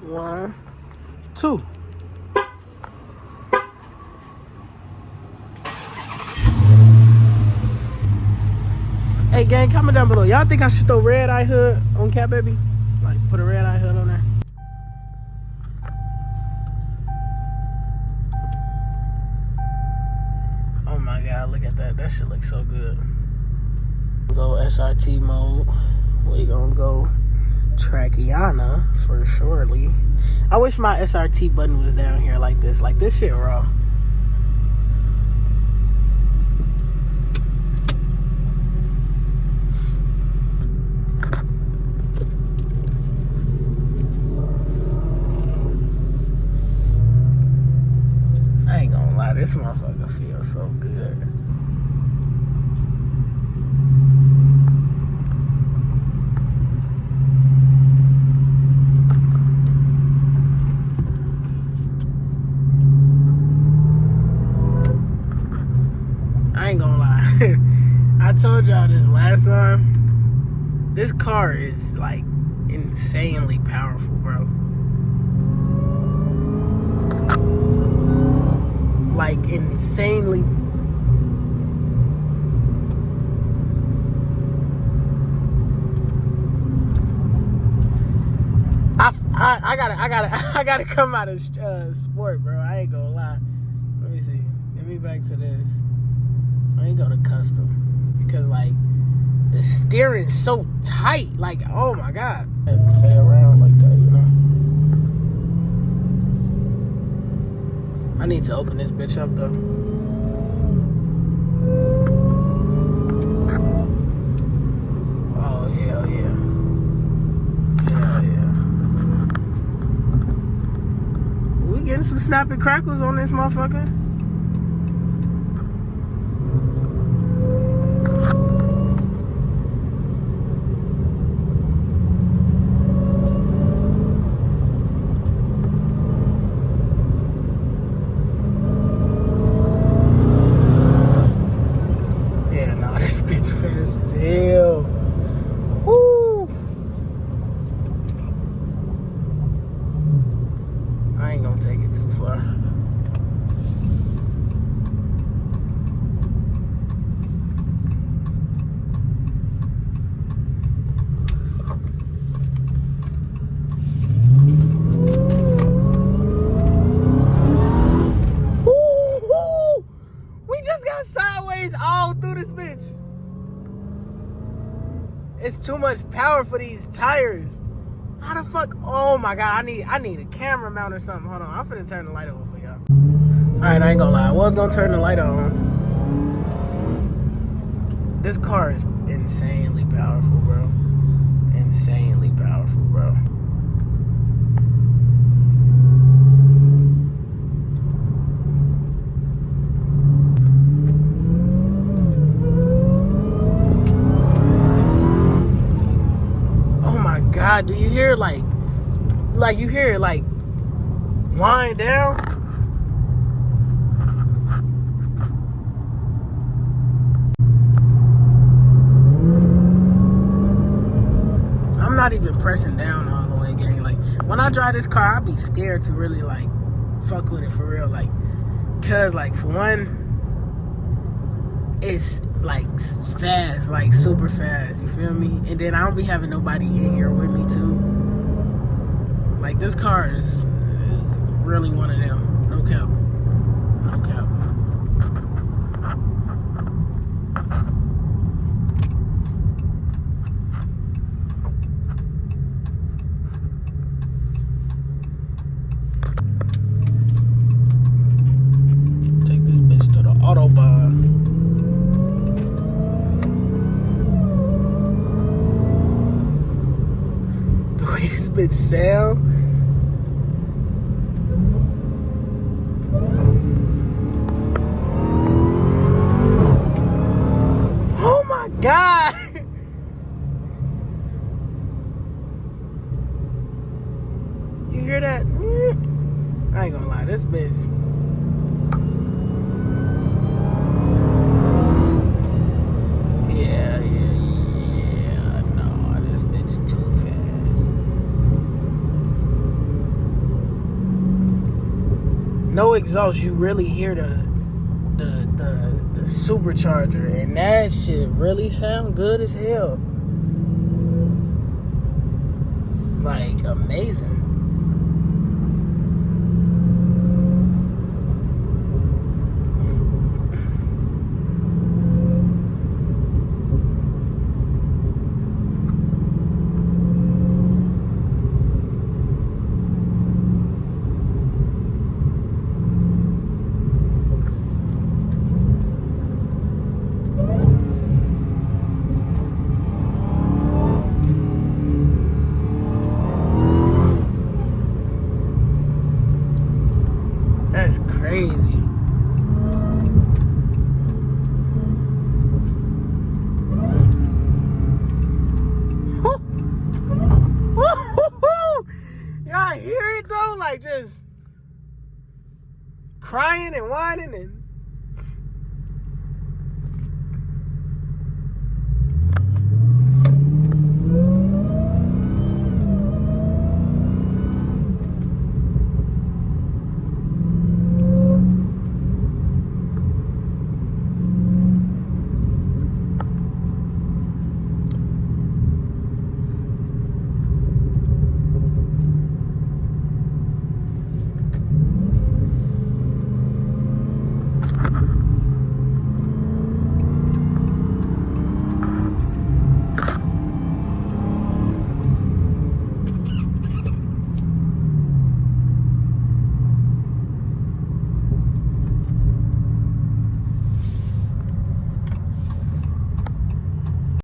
1, 2. Hey gang, comment down below. Y'all think I should throw Redeye hood on Cat Baby? Like put a Redeye hood on there? Oh my god, look at that. That shit looks so good. Go SRT mode. We gonna go Trackiana for surely. I wish my SRT button was down here like this. Like this shit raw. I ain't gonna lie, this motherfucker feels so good. I ain't gonna lie. I told y'all this last time. This car is like insanely powerful, bro. Like insanely. I gotta come out of sport, bro. I ain't gonna lie. Let me see. Get me back to this. I ain't go to custom because like the steering's so tight. Like, oh my god. Play around like that, you know. I need to open this bitch up though. Oh hell yeah. Hell yeah. We getting some snapping crackles on this motherfucker. This bitch fast as hell. Woo! I ain't gonna take it too far. Woo! We just got sideways all through this bitch. It's too much power for these tires. How the fuck? Oh my god, I need a camera mount or something. Hold on, I'm finna turn the light on for y'all. Alright, I ain't gonna lie. I was gonna turn the light on. This car is insanely powerful, bro. Insanely powerful, bro. God, do you hear like you hear it like wind down? I'm not even pressing down all the way, gang. Like when I drive this car, I be scared to really like fuck with it for real. Like, cause like for one, it's like fast, like super fast, you feel me? And then I don't be having nobody in here with me too. Like this car is really one of them. No cap. No cap. Take this bitch to the Autobahn. This bitch sound. Oh my god. You hear that? I ain't gonna lie, this bitch. Yeah. No, this bitch too fast. no exhaust, you really hear the supercharger, and that shit really sound good as hell. Like, amazing. That's crazy. Y'all hear it though? Like just crying and whining and